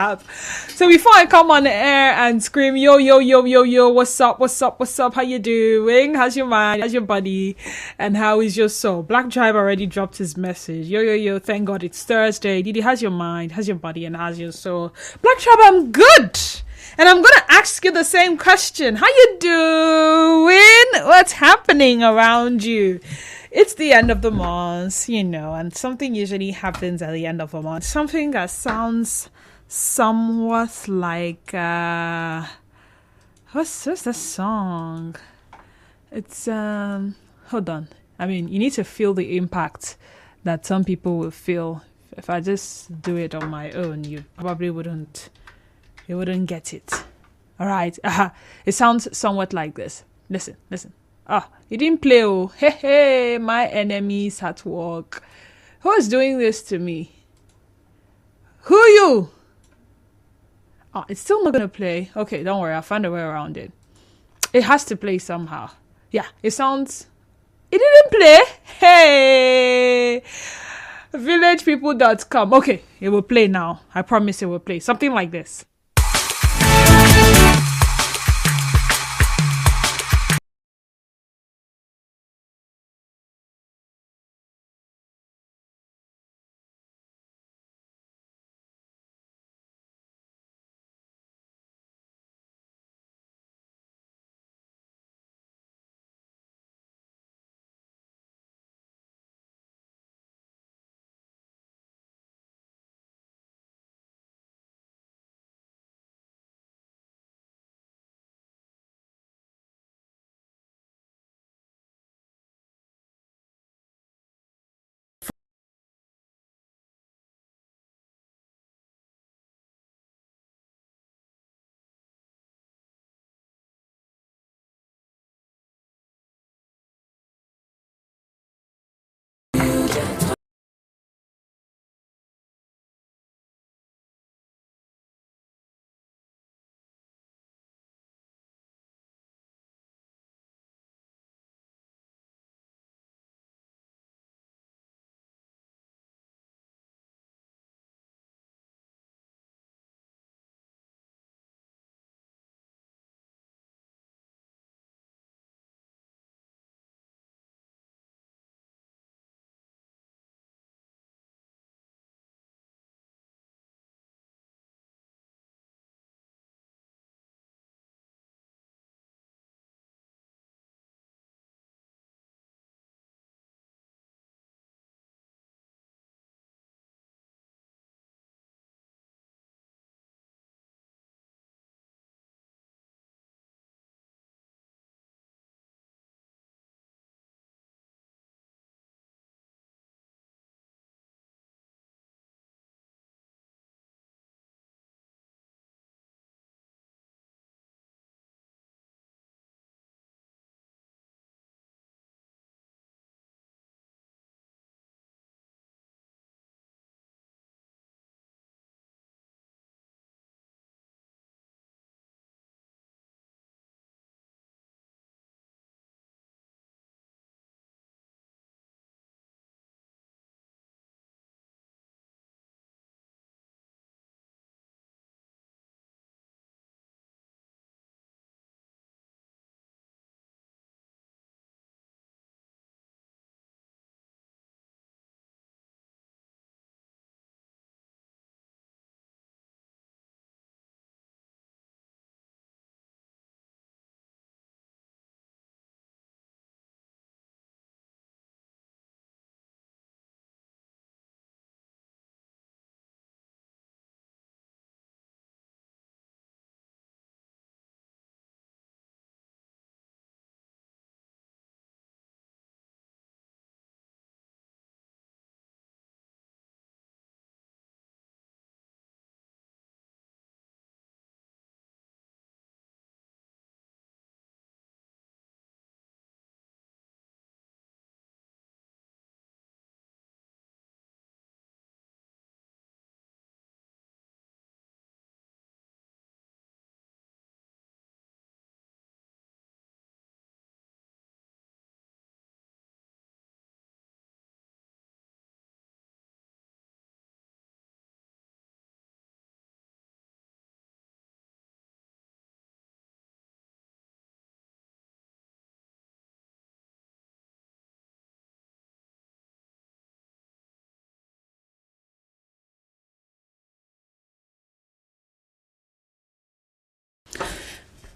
So before I come on the air and scream, yo, yo, yo, yo, yo, what's up, what's up, what's up, how you doing? How's your mind? How's your body? And how is your soul? Black Tribe already dropped his message. Yo, yo, yo, thank God it's Thursday. Didi, how's your mind? How's your body? And how's your soul? Black Tribe, I'm good. And I'm gonna ask you the same question. How you doing? What's happening around you? It's the end of the month, and something usually happens at the end of a month. Something that sounds somewhat like what's the song? It's hold on. I mean, you need to feel the impact that some people will feel. If I just do it on my own, you probably wouldn't get it. All right. It sounds somewhat like this. Listen. You didn't play. Oh, hey, my enemies at work. Who is doing this to me? Who you? Oh, it's still not gonna play. Okay, don't worry. I'll find a way around it. It has to play somehow. Yeah, it sounds. It didn't play. Hey, villagepeople.com. Okay, it will play now. I promise it will play. Something like this.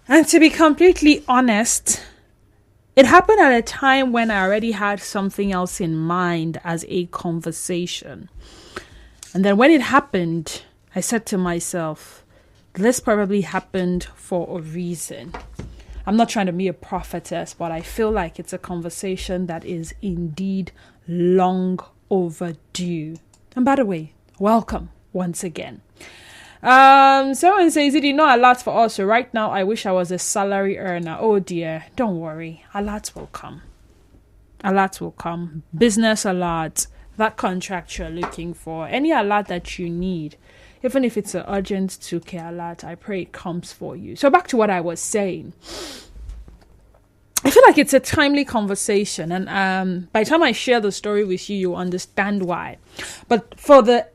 And to be completely honest, it happened at a time when I already had something else in mind as a conversation. And then when it happened, I said to myself, this probably happened for a reason. I'm not trying to be a prophetess, but I feel like it's a conversation that is indeed long overdue. And by the way, welcome once again. Someone says it did not alert for us. So right now, I wish I was a salary earner. Oh dear, don't worry. Alerts will come. Alerts will come. Business alert, that contract you're looking for, any alert that you need, even if it's an urgent 2K alert, I pray it comes for you. So back to what I was saying. I feel like it's a timely conversation, and by the time I share the story with you, you'll understand why. But for the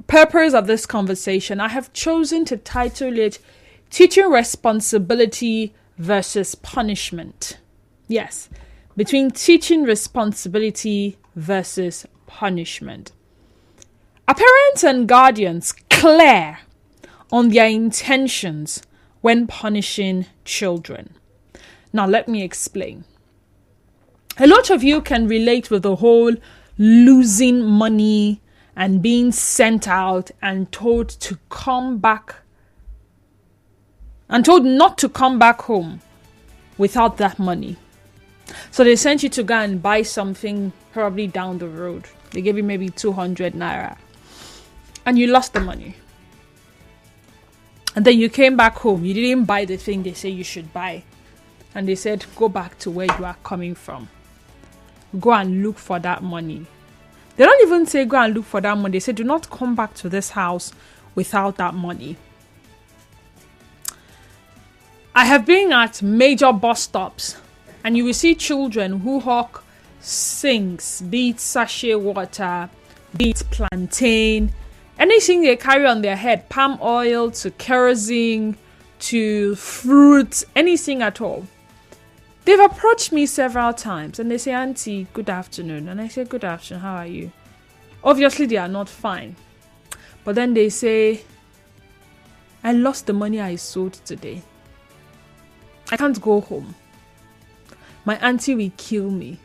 purpose of this conversation, I have chosen to title it Teaching Responsibility versus Punishment. Yes, between teaching responsibility versus punishment. Are parents and guardians clear on their intentions when punishing children? Now, let me explain. A lot of you can relate with the whole losing money and being sent out and told to come back and told not to come back home without that money. So they sent you to go and buy something probably down the road. They gave you maybe 200 naira and you lost the money. And then you came back home. You didn't buy the thing they say you should buy. And they said, go back to where you are coming from. Go and look for that money. They don't even say go and look for that money. They say do not come back to this house without that money. I have been at major bus stops and you will see children who hawk things, be it sachet water, be it plantain, anything they carry on their head, palm oil to kerosene to fruit, anything at all. They've approached me several times and they say, Auntie, good afternoon. And I say, good afternoon, how are you? Obviously, they are not fine. But then they say, I lost the money I sold today. I can't go home. My auntie will kill me.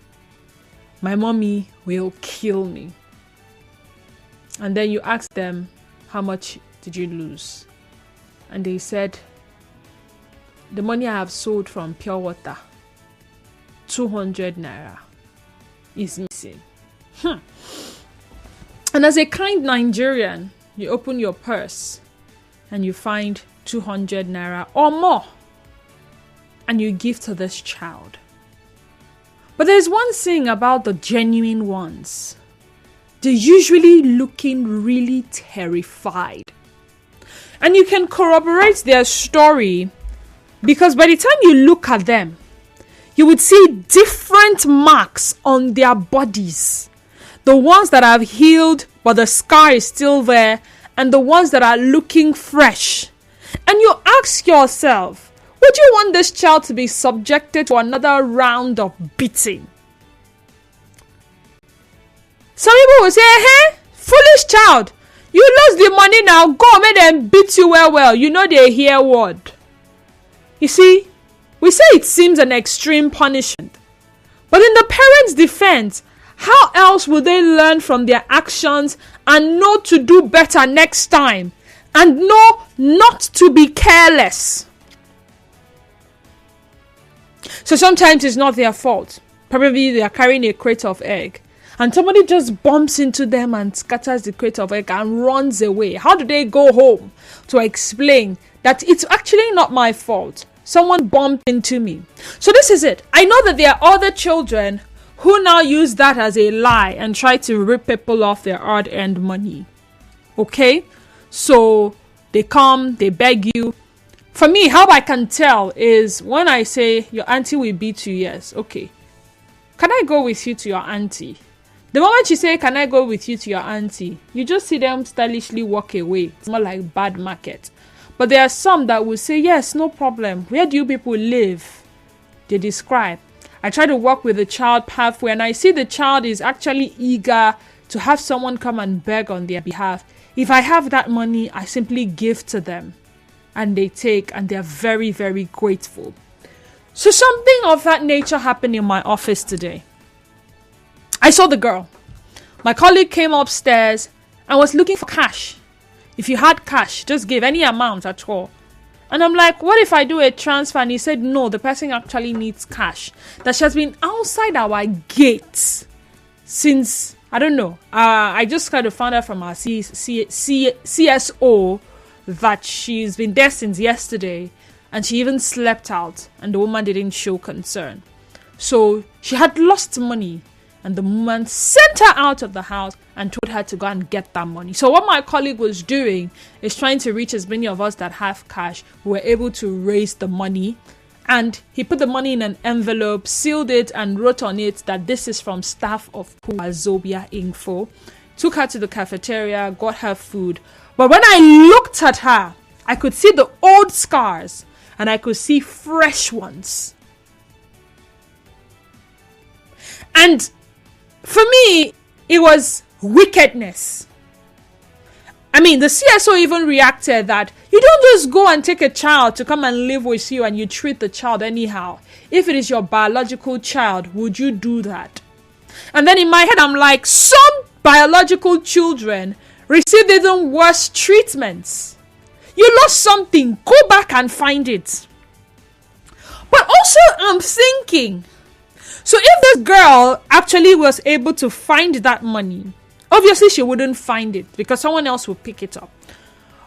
My mommy will kill me. And then you ask them, how much did you lose? And they said, the money I have sold from Pure Water, 200 naira, is missing. And as a kind Nigerian, you open your purse and you find 200 naira or more and you give to this child. But there's one thing about the genuine ones. They're usually looking really terrified. And you can corroborate their story because by the time you look at them, you would see different marks on their bodies. The ones that have healed, but the scar is still there, and the ones that are looking fresh. And you ask yourself, would you want this child to be subjected to another round of beating? Some people will say, hey, foolish child, you lost the money now, go make them beat you well. You know they hear word. You see, we say it seems an extreme punishment. But in the parents' defense, how else will they learn from their actions and know to do better next time? And know not to be careless? So sometimes it's not their fault. Probably they are carrying a crate of egg. And somebody just bumps into them and scatters the crate of egg and runs away. How do they go home to explain that it's actually not my fault? Someone bumped into me. So this is it. I know that there are other children who now use that as a lie and try to rip people off their hard-earned money. Okay? So they come, they beg you. For me, how I can tell is when I say your auntie will beat you, yes, okay. Can I go with you to your auntie? The moment you say, can I go with you to your auntie? You just see them stylishly walk away. It's more like bad market. But there are some that will say, yes, no problem. Where do you people live? They describe. I try to work with the child pathway and I see the child is actually eager to have someone come and beg on their behalf. If I have that money, I simply give to them. and they take, and they're very, very grateful. So something of that nature happened in my office today. I saw the girl. My colleague came upstairs and was looking for cash. If you had cash, just give any amount at all. And I'm like, what if I do a transfer? And he said, no, the person actually needs cash. That she has been outside our gate since, I don't know. I just kind of found out from our CSO that she's been there since yesterday. And she even slept out. And the woman didn't show concern. So she had lost money. And the woman sent her out of the house and told her to go and get that money. So what my colleague was doing is trying to reach as many of us that have cash who were able to raise the money. And he put the money in an envelope, sealed it, and wrote on it that this is from staff of Wazobia Info. Took her to the cafeteria, got her food. But when I looked at her, I could see the old scars and I could see fresh ones. And for me, it was wickedness. I mean, the CSO even reacted that you don't just go and take a child to come and live with you and you treat the child anyhow. If it is your biological child, would you do that? And then in my head, I'm like, some biological children receive even worse treatments. You lost something, go back and find it. But also, I'm thinking, so if this girl actually was able to find that money, obviously she wouldn't find it because someone else will pick it up.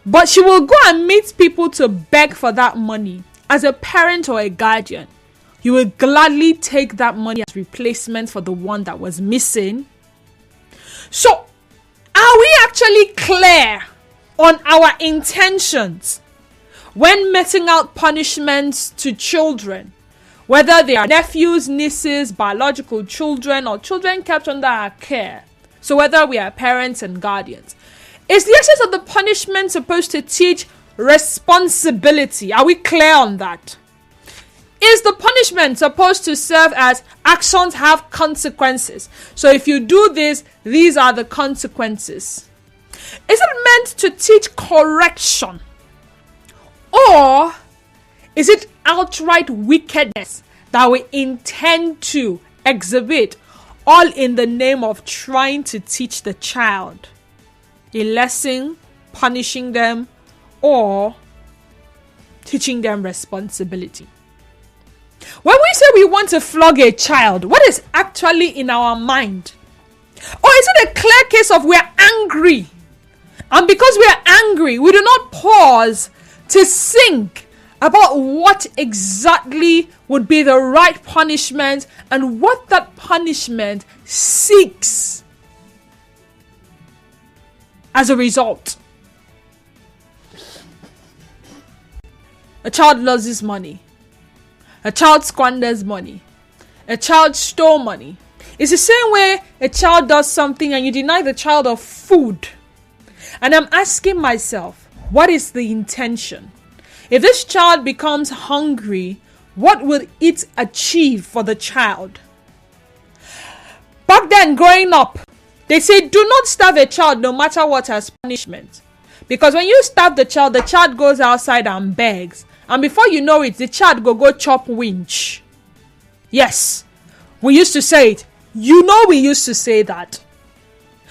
But she will go and meet people to beg for that money. As a parent or a guardian, you will gladly take that money as replacement for the one that was missing. So, are we actually clear on our intentions when meting out punishments to children? Whether they are nephews, nieces, biological children, or children kept under our care. So whether we are parents and guardians. Is the essence of the punishment supposed to teach responsibility? Are we clear on that? Is the punishment supposed to serve as actions have consequences? So if you do this, these are the consequences. Is it meant to teach correction? Or is it outright wickedness that we intend to exhibit, all in the name of trying to teach the child a lesson, punishing them, or teaching them responsibility? When we say we want to flog a child, what is actually in our mind? Or is it a clear case of we're angry? And because we're angry, we do not pause to think about what exactly would be the right punishment and what that punishment seeks as a result. A child loses money. A child squanders money. A child stole money. It's the same way a child does something and you deny the child of food. And I'm asking myself, what is the intention? If this child becomes hungry, what will it achieve for the child? Back then, growing up, they say do not starve a child no matter what as punishment. Because when you starve the child goes outside and begs. And before you know it, the child go chop winch. Yes, we used to say it. You know we used to say that.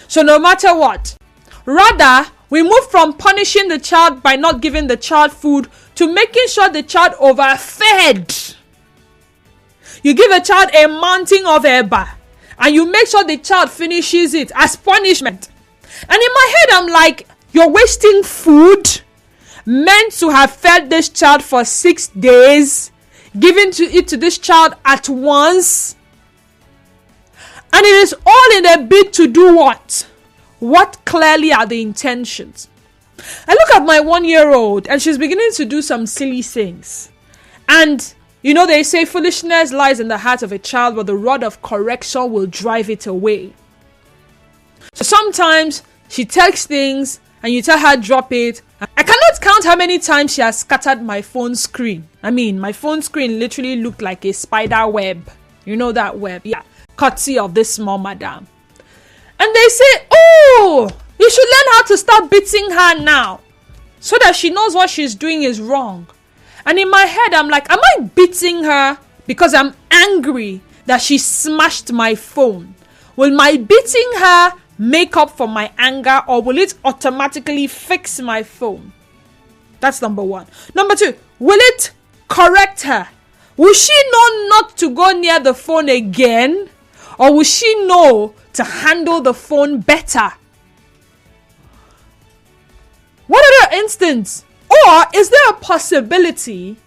So no matter what, rather, we move from punishing the child by not giving the child food to making sure the child overfed. You give a child a mountain of eba and you make sure the child finishes it as punishment. And in my head, I'm like, you're wasting food meant to have fed this child for 6 days, giving it to this child at once. And it is all in a bid to do what? What clearly are the intentions? I look at my 1-year-old and she's beginning to do some silly things. And, you know, they say foolishness lies in the heart of a child, but the rod of correction will drive it away. So sometimes she takes things and you tell her drop it. I cannot count how many times she has scattered my phone screen. I mean, my phone screen literally looked like a spider web. You know that web? Yeah. Courtesy of this small madam. And they say, oh, you should learn how to stop beating her now. so that she knows what she's doing is wrong. And in my head, I'm like, am I beating her because I'm angry that she smashed my phone? Will my beating her make up for my anger, or will it automatically fix my phone? That's number one. Number two, will it correct her? Will she know not to go near the phone again? Or will she know to handle the phone better? What other instance? Or is there a possibility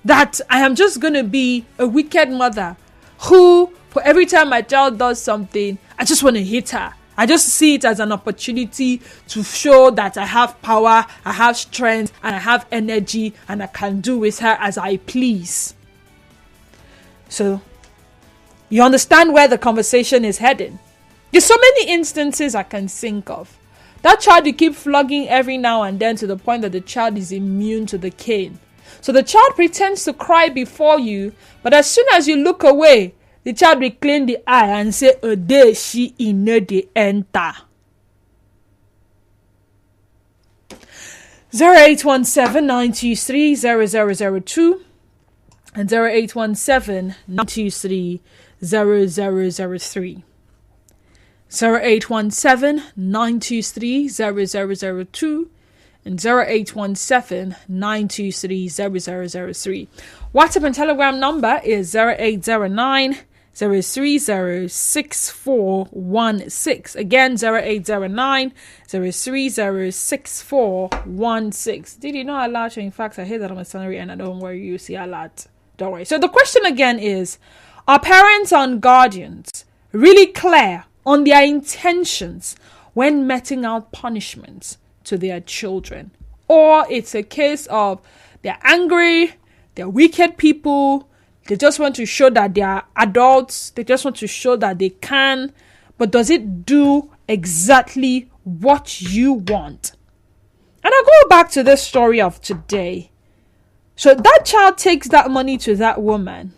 that I am just going to be a wicked mother who, for every time my child does something, I just want to hit her? I just see it as an opportunity to show that I have power, I have strength, and I have energy, and I can do with her as I please. So, you understand where the conversation is heading? There's so many instances I can think of. That child you keep flogging every now and then to the point that the child is immune to the cane. So the child pretends to cry before you, but as soon as you look away, the child will clean the eye and say, "A day she in the enter." 0817-923-0002 and 0817-923-0003. 0817-923-0002 and 0817-923-0003. WhatsApp and Telegram number is 0809-030-6416. Again, 0809-030-6416. Did you know alert? In fact, I hear that on my salary and I don't worry, you see alert. Don't worry. So the question again is, are parents and guardians really clear on their intentions when meting out punishments to their children? Or it's a case of they're angry, they're wicked people, they just want to show that they are adults, they just want to show that they can, but does it do exactly what you want? And I'll go back to this story of today. So that child takes that money to that woman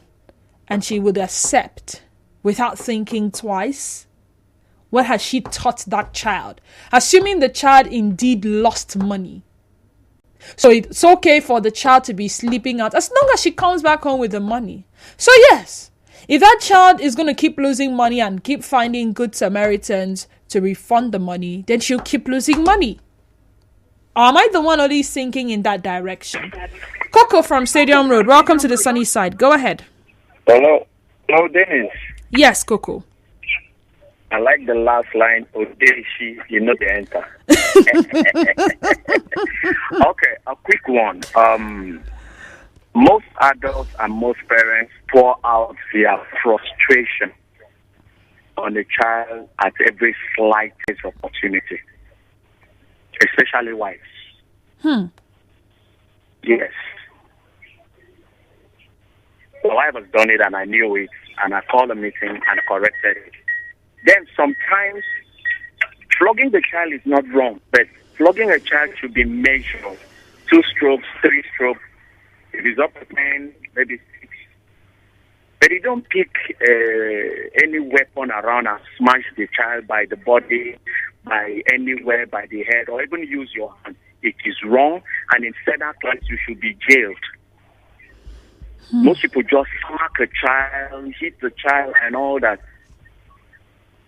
and she would accept without thinking twice. What has she taught that child? Assuming the child indeed lost money. So it's okay for the child to be sleeping out as long as she comes back home with the money. So yes, if that child is going to keep losing money and keep finding good Samaritans to refund the money, then she'll keep losing money. Or am I the one only thinking in that direction? Coco from Stadium Road, welcome to the sunny side. Go ahead. Hello, Dennis. Yes, Coco. I like the last line, Odeshi, you know the enter. Okay, a quick one. Most adults and most parents pour out their frustration on the child at every slightest opportunity, especially wives. Yes. My wife has done it and I knew it, and I called a meeting and corrected it. Then sometimes flogging the child is not wrong, but flogging a child should be measured. 2 strokes, 3 strokes. If it's up to 10, maybe 6. But you don't pick any weapon around and smash the child by the body, by anywhere, by the head, or even use your hand. It is wrong, and instead of that, you should be jailed. Most people just smack a child, hit the child, and all that.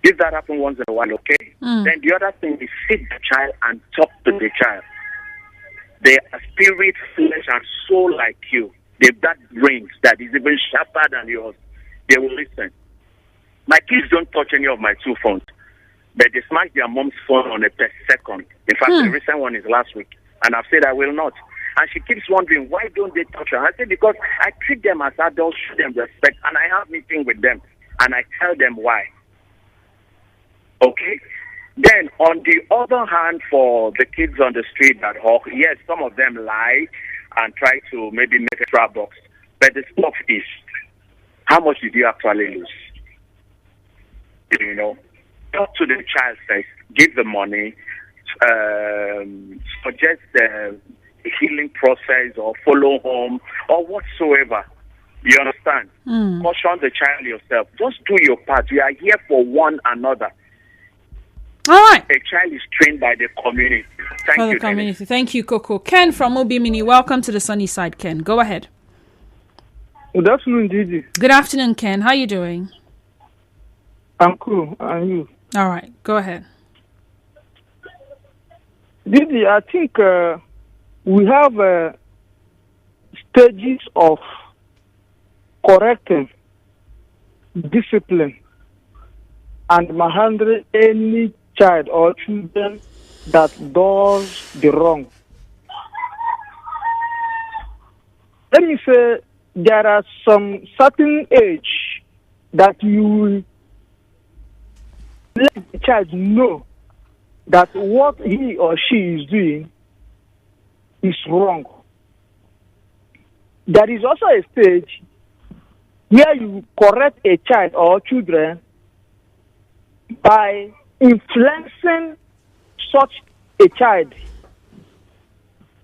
If that happens once in a while, okay? Then the other thing is sit the child and talk to the child. They are spirit, flesh, and soul like you. They've got brains that is even sharper than yours. They will listen. My kids don't touch any of my 2 phones, but they smash their mom's phone on a per second. In fact, the recent one is last week, and I've said I will not. And she keeps wondering, why don't they touch her? I said, because I treat them as adults, show them respect, and I have meeting with them, and I tell them why. Okay? Then, on the other hand, for the kids on the street that hawk, yes, some of them lie and try to maybe make extra bucks. But the stuff is, how much did you actually lose? You know, talk to the child first, give the money, suggest the healing process or follow home or whatsoever. You understand? Caution the child yourself. Just do your part. We are here for one another. All right. A child is trained by the community. Thank For you, the community. Thank you, Coco. Ken from Obimini, welcome to the sunny side, Ken. Go ahead. Good afternoon, Gigi. Good afternoon, Ken. How you doing? I'm cool. And you? All right. Go ahead. Gigi, I think we have stages of correcting discipline and handling any child or children that does the wrong. Let me say there are some certain age that you let the child know that what he or she is doing is wrong. There is also a stage where you correct a child or children by influencing such a child.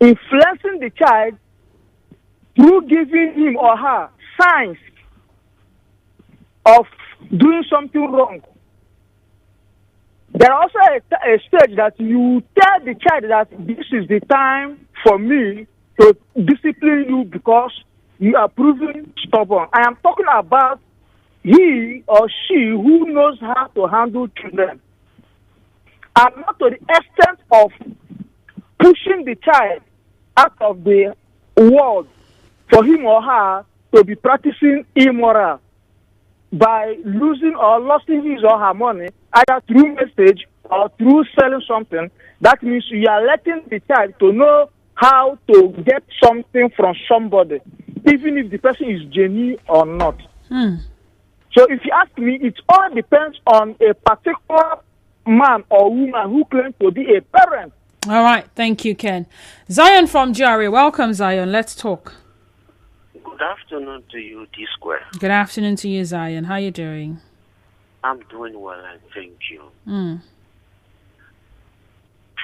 Influencing the child through giving him or her signs of doing something wrong. There are also a stage that you tell the child that this is the time for me to discipline you because you are proving stubborn. I am talking about he or she who knows how to handle children. And not to the extent of pushing the child out of the world for him or her to be practicing immoral by losing or losing his or her money either through message or through selling something. That means you are letting the child to know how to get something from somebody, even if the person is genuine or not. So if you ask me, it all depends on a particular man or woman who claims to be a parent. All right. Thank you, Ken. Zion from Jari. Welcome, Zion. Let's talk. Good afternoon to you, D-Square. Good afternoon to you, Zion. How you doing? I'm doing well, and thank you.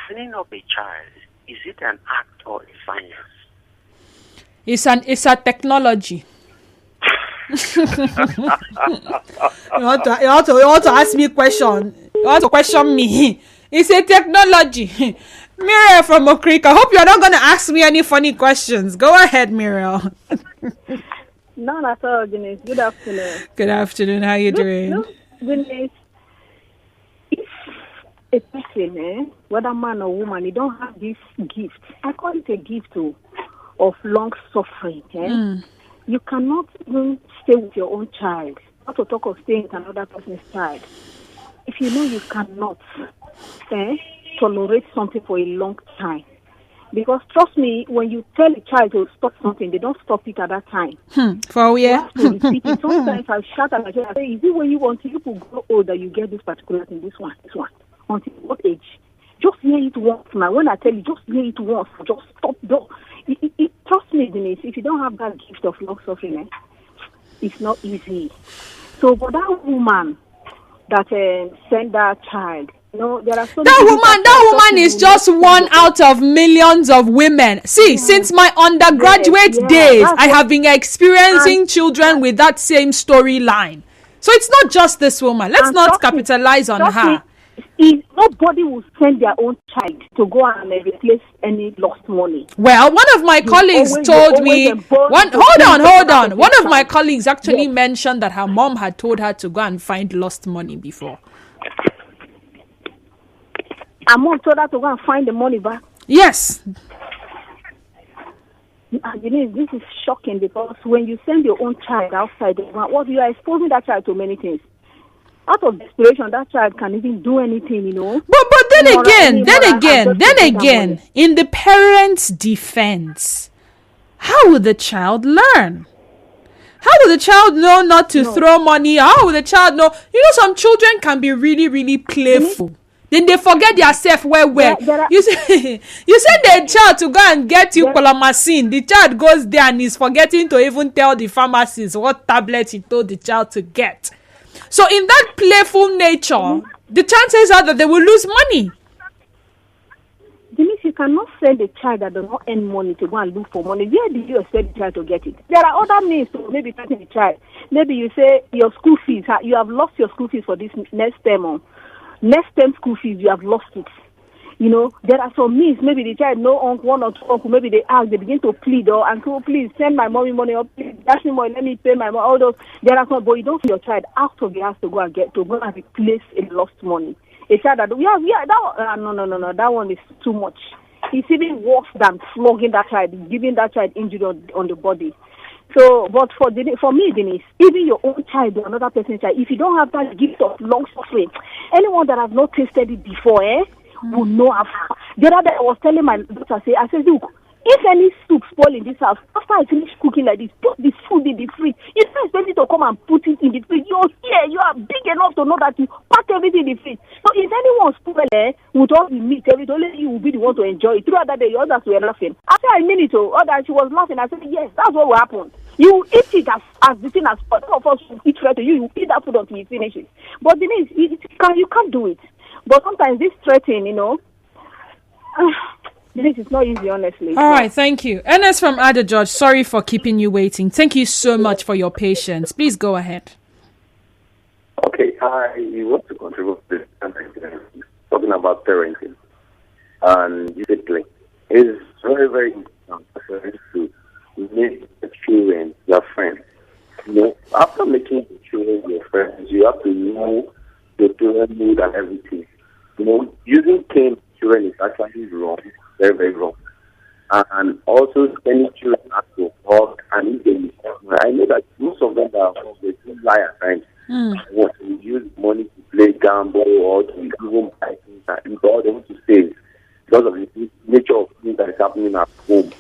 Training up a child, is it an act or a science? It's a technology. you want to ask me a question? You want to question me? It's a technology. Muriel from Okrika. I hope you're not going to ask me any funny questions. Go ahead, Muriel. None at all, Denise. Good afternoon. Good afternoon. How you doing? Denise, if a person, whether man or woman, you don't have this gift. I call it a gift of long suffering. You cannot even stay with your own child. Not to talk of staying with another person's child. If you know you cannot tolerate something for a long time. Because trust me, when you tell a child to stop something, they don't stop it at that time. For yeah. Sometimes I shout at my child, I say, is it when you want to grow older, you get this particular thing, this one. Until what age? Just hear it once now. When I tell you, just hear it once. Just stop. Trust me, Denise, if you don't have that gift of long suffering, it's not easy. So for that woman that sent that child, there are so that woman is just one out of millions of women. See, since my undergraduate days, I have been experiencing children with that same storyline. So it's not just this woman. Let's not capitalize on her. Nobody will send their own child to go and replace any lost money. Well, one of my colleagues told me. Hold on. One of my colleagues actually mentioned that her mom had told her to go and find lost money before. Her mom told her to go and find the money back. Yes. This is shocking because when you send your own child outside, you are exposing that child to many things. Out of desperation, that child can even do anything, But then again, in the parent's defense, how will the child learn? How will the child know not to throw money? How will the child know? Some children can be really, really playful. Then they forget themselves where. You send the child to go and get you Colomacin. The child goes there and is forgetting to even tell the pharmacist what tablet he told the child to get. So in that playful nature, the chances are that they will lose money. Denise, you cannot send a child that does not earn money to go and look for money. Where do you expect the child to get it? There are other means to maybe getting the child. Maybe you say your school fees, you have lost your school fees for this next term. next term school fees, you have lost it. You know, there are some means. Maybe the child no uncle, one or two uncle. Maybe they ask, they begin to plead, or uncle, please send my mommy money, or please dash me money, let me pay my money. All those. There are some, but you don't see your child out of the house to go and replace a lost money. A child that no, that one is too much. It's even worse than flogging that child, giving that child injury on the body. So, but for me, Denise, even your own child or another person's child, if you don't have that gift of long suffering, anyone that has not tasted it before, will know after. The other day I was telling my daughter, I said, look, if any soup spoil in this house, after I finish cooking like this, put this food in the fridge. You don't expect me to come and put it in the fridge. You're here, you are big enough to know that you pack everything in the fridge. So if anyone spoil with all the meat, only you will be the one to enjoy it. Throughout that day, the others were laughing. After a minute, she was laughing. I said, yes, that's what will happen. You eat it as the thing as part of us eat right to you. You eat that food until you finish it. But the thing is, you can't do it. But sometimes this threatening, this is not easy, honestly. All right, thank you. Ernest from Ada George, sorry for keeping you waiting. Thank you so much for your patience. Please go ahead. Okay, I want to contribute to this, talking about parenting and discipline. It is very, very important to make the children your friends. After making the children your friends, you have to know the children's mood and everything. Using cane children is actually wrong, very, very wrong. And also sending children out to work, and if they, I know that most of them are they do lie at times. Want to use money to play gamble or to even buy things and all they want to save because of the nature of things that is happening at home.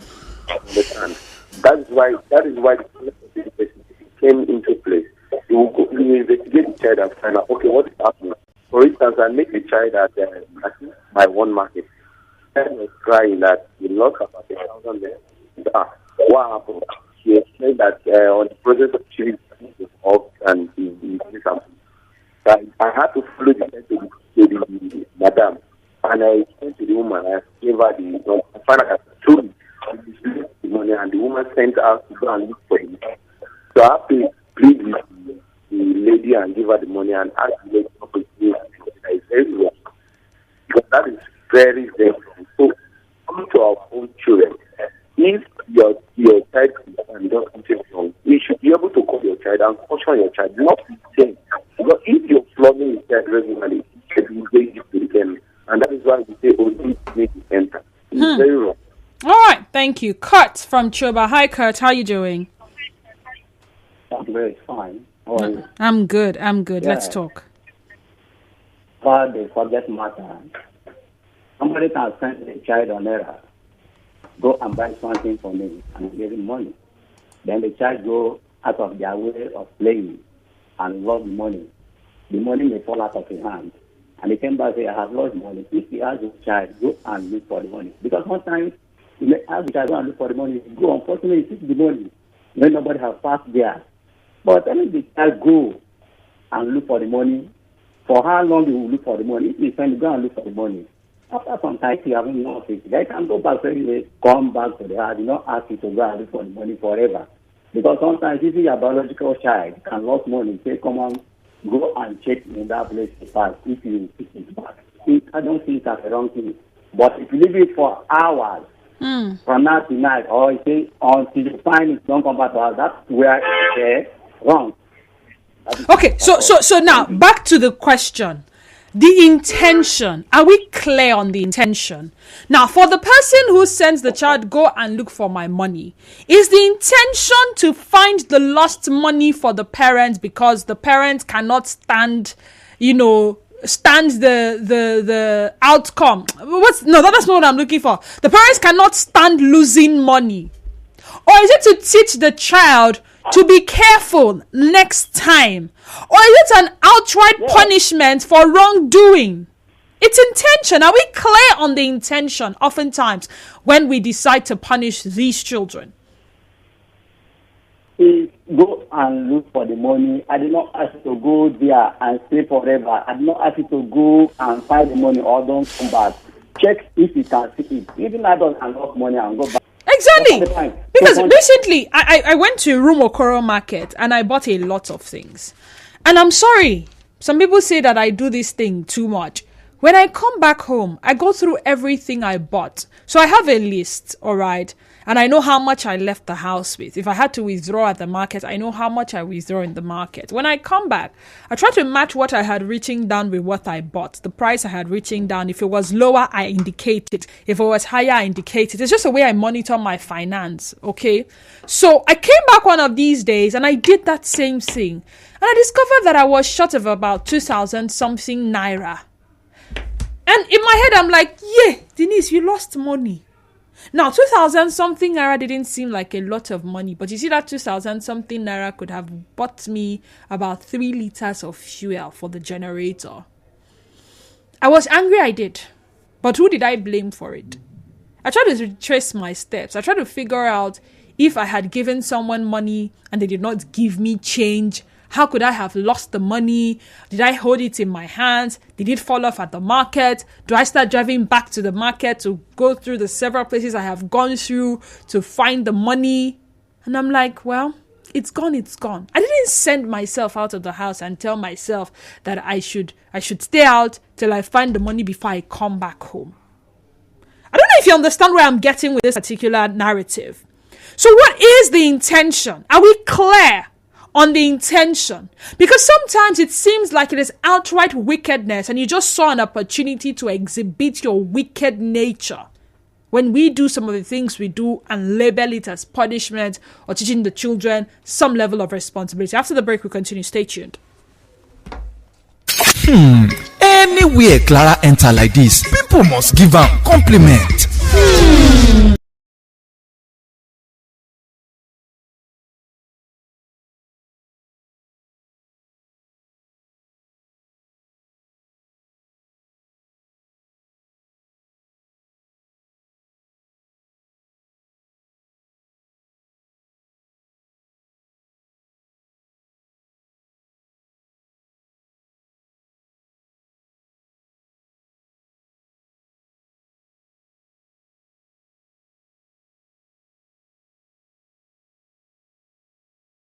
Understand? That is why the came into place. You investigate the child and find out, okay, what is happening? For instance, I make a child at my one market. I was crying that he lost about 1,000 there. What happened? She explained that on the process of chilling off and he something. So I had to follow the child to the madam. And I went to the woman. I gave her the found out I told the money, and the woman sent us to go and look for him. So I have to plead with the lady and give her the money and ask the lady to pay that is very wrong. Because that is very, very wrong. So coming to our own children, if your child and does something wrong, you should be able to call your child and caution your child, not them. Because if you're flogging your child regularly, you should be engaged with them. And that is why we say, you need to enter. It's very wrong. All right, thank you. Kurt from Choba. Hi, Kurt. How are you doing? I'm very fine. How are you? I'm good. Yeah. Let's talk. For the subject matter, somebody can send a child on error, go and buy something for me and give him money. Then the child go out of their way of playing and lost the money. The money may fall out of his hand. And he came back and say, I have lost money. If he asks the child, go and look for the money. Because sometimes you may ask the child, go and look for the money. Go, unfortunately, you see the money. When nobody has passed there. But if the child go and look for the money, for how long he will look for the money? If he send go and look for the money, after some time he haven't enough it, they can go back anyway, come back to the house, not ask you to go and look for the money forever. Because sometimes if your biological child can lose money, say, come on, go and check in that place to pass if you pick it back. I don't think that's a wrong thing. But if you leave it for hours, from night to night, or you say until you find it, don't come back to us, that's where it's wrong. Okay, so now back to the question. The intention. Are we clear on the intention? Now, for the person who sends the child, go and look for my money, is the intention to find the lost money for the parents because the parents cannot stand the outcome? That's not what I'm looking for. The parents cannot stand losing money. Or is it to teach the child to be careful next time? Or is it an outright punishment for wrongdoing? It's intention. Are we clear on the intention oftentimes when we decide to punish these children? Please go and look for the money. I did not ask you to go there and stay forever. I did not ask you to go and find the money or don't come back. Check if you can see it. Even adults can lost money and go back. Exactly. Because recently, I went to Rumokoro Market and I bought a lot of things. And I'm sorry, Some people say that I do this thing too much. When I come back home, I go through everything I bought. So I have a list, all right? And I know how much I left the house with. If I had to withdraw at the market, I know how much I withdraw in the market. When I come back, I try to match what I had written down with what I bought. The price I had written down. If it was lower, I indicate it. If it was higher, I indicate it. It's just a way I monitor my finance, okay? So I came back one of these days and I did that same thing. And I discovered that I was short of about 2,000 something naira. And in my head, I'm like, yeah, Denise, you lost money. Now, 2,000 something naira didn't seem like a lot of money. But you see that 2,000 something naira could have bought me about 3 liters of fuel for the generator. I was angry, I did. But who did I blame for it? I tried to retrace my steps. I tried to figure out if I had given someone money and they did not give me change. How could I have lost the money? Did I hold it in my hands? Did it fall off at the market? Do I start driving back to the market to go through the several places I have gone through to find the money? And I'm like, well, it's gone, it's gone. I didn't send myself out of the house and tell myself that I should stay out till I find the money before I come back home. I don't know if you understand where I'm getting with this particular narrative. So what is the intention? Are we clear on the intention? Because sometimes it seems like it is outright wickedness and you just saw an opportunity to exhibit your wicked nature when we do some of the things we do and label it as punishment or teaching the children some level of responsibility. After the break, we continue. Stay tuned. Anywhere Clara enter like this, people must give am compliment.